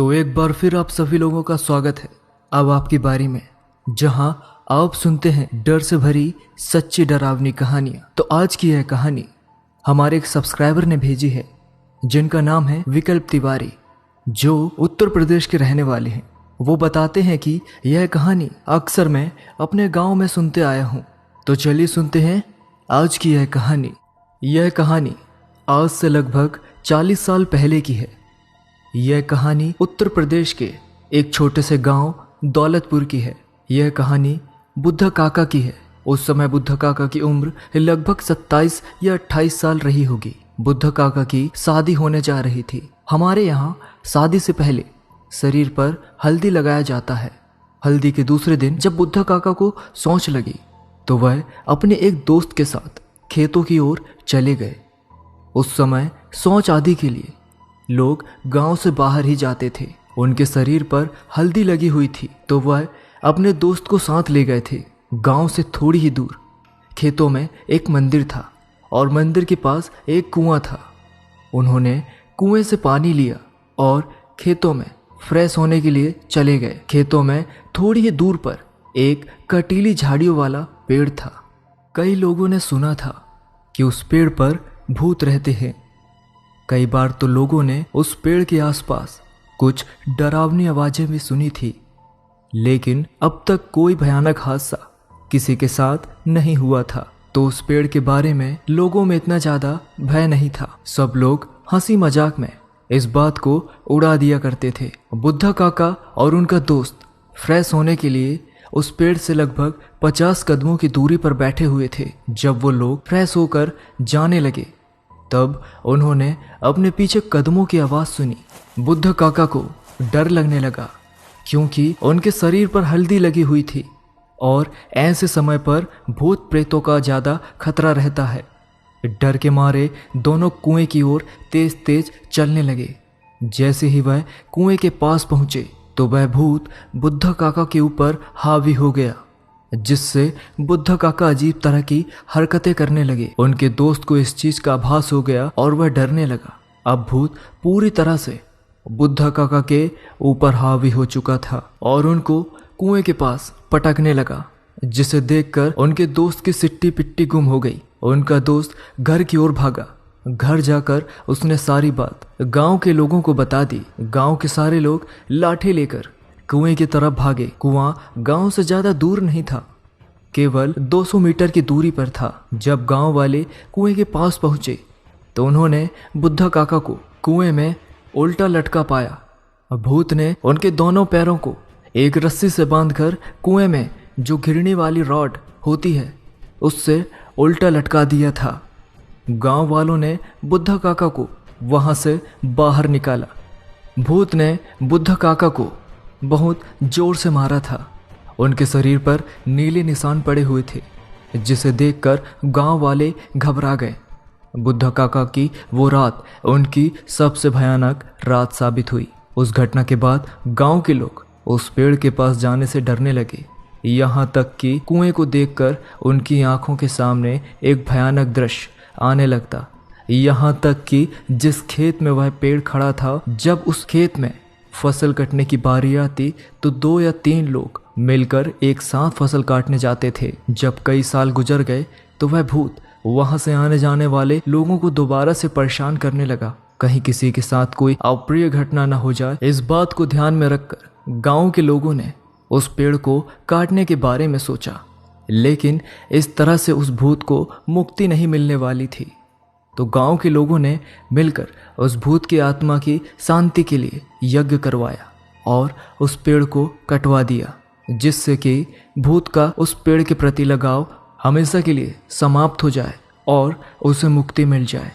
तो एक बार फिर आप सभी लोगों का स्वागत है अब आपकी बारी में, जहां आप सुनते हैं डर से भरी सच्ची डरावनी कहानियां। तो आज की यह कहानी हमारे एक सब्सक्राइबर ने भेजी है, जिनका नाम है विकल्प तिवारी, जो उत्तर प्रदेश के रहने वाले हैं। वो बताते हैं कि यह कहानी अक्सर मैं अपने गांव में सुनते आया हूं। तो चलिए सुनते हैं आज की यह कहानी। यह कहानी आज से लगभग 40 साल पहले की है। यह कहानी उत्तर प्रदेश के एक छोटे से गांव दौलतपुर की है। यह कहानी बुद्धा काका की है। उस समय बुद्धा काका की उम्र लगभग 27 या 28 साल रही होगी। बुद्धा काका की शादी होने जा रही थी। हमारे यहाँ शादी से पहले शरीर पर हल्दी लगाया जाता है। हल्दी के दूसरे दिन जब बुद्धा काका को सोच लगी तो वह अपने एक दोस्त के साथ खेतों की ओर चले गए। उस समय सोच आदि के लिए लोग गांव से बाहर ही जाते थे। उनके शरीर पर हल्दी लगी हुई थी तो वह अपने दोस्त को साथ ले गए थे। गांव से थोड़ी ही दूर खेतों में एक मंदिर था और मंदिर के पास एक कुआं था। उन्होंने कुएं से पानी लिया और खेतों में फ्रेश होने के लिए चले गए। खेतों में थोड़ी ही दूर पर एक कटीली झाड़ियों वाला पेड़ था। कई लोगों ने सुना था कि उस पेड़ पर भूत रहते हैं। कई बार तो लोगों ने उस पेड़ के आसपास कुछ डरावनी आवाजें भी सुनी थी, लेकिन अब तक कोई भयानक हादसा किसी के साथ नहीं हुआ था। तो उस पेड़ के बारे में लोगों में इतना ज्यादा भय नहीं था। सब लोग हंसी मजाक में इस बात को उड़ा दिया करते थे। बुद्धा काका और उनका दोस्त फ्रेश होने के लिए उस पेड़ से लगभग 50 कदमों की दूरी पर बैठे हुए थे। जब वो लोग फ्रेश होकर जाने लगे तब उन्होंने अपने पीछे कदमों की आवाज सुनी। बुद्धा काका को डर लगने लगा, क्योंकि उनके शरीर पर हल्दी लगी हुई थी और ऐसे समय पर भूत प्रेतों का ज्यादा खतरा रहता है। डर के मारे दोनों कुएं की ओर तेज तेज चलने लगे। जैसे ही वह कुएं के पास पहुंचे तो वह भूत बुद्धा काका के ऊपर हावी हो गया, जिससे बुद्धा काका अजीब तरह की हरकतें करने लगे। उनके दोस्त को इस चीज का आभास हो गया और वह डरने लगा। अब भूत पूरी तरह से बुद्धा काका के ऊपर हावी हो चुका था और उनको कुएं के पास पटकने लगा, जिसे देखकर उनके दोस्त की सिट्टी पिट्टी गुम हो गई। उनका दोस्त घर की ओर भागा। घर जाकर उसने सारी बात गांव के लोगों को बता दी। गांव के सारे लोग लाठी लेकर कुएं की तरफ भागे। कुआं गांव से ज्यादा दूर नहीं था, केवल 200 मीटर की दूरी पर था। जब गांव वाले कुएं के पास पहुंचे तो उन्होंने बुद्धा काका को कुएं में उल्टा लटका पाया। भूत ने उनके दोनों पैरों को एक रस्सी से बांधकर कुएं में जो घिरनी वाली रॉड होती है उससे उल्टा लटका दिया था। गांव वालों ने बुद्धा काका को वहां से बाहर निकाला। भूत ने बुद्धा काका को बहुत जोर से मारा था। उनके शरीर पर नीले निशान पड़े हुए थे, जिसे देखकर गांव वाले घबरा गए। बुद्धा काका की वो रात उनकी सबसे भयानक रात साबित हुई। उस घटना के बाद गांव के लोग उस पेड़ के पास जाने से डरने लगे। यहाँ तक कि कुएं को देखकर उनकी आंखों के सामने एक भयानक दृश्य आने लगता। यहाँ तक कि जिस खेत में वह पेड़ खड़ा था, जब उस खेत में फसल कटने की बारी आती तो 2 या 3 लोग मिलकर एक साथ फसल काटने जाते थे। जब कई साल गुजर गए तो वह भूत वहां से आने जाने वाले लोगों को दोबारा से परेशान करने लगा। कहीं किसी के साथ कोई अप्रिय घटना न हो जाए, इस बात को ध्यान में रखकर गांव के लोगों ने उस पेड़ को काटने के बारे में सोचा। लेकिन इस तरह से उस भूत को मुक्ति नहीं मिलने वाली थी। तो गांव के लोगों ने मिलकर उस भूत की आत्मा की शांति के लिए यज्ञ करवाया और उस पेड़ को कटवा दिया, जिससे कि भूत का उस पेड़ के प्रति लगाव हमेशा के लिए समाप्त हो जाए और उसे मुक्ति मिल जाए।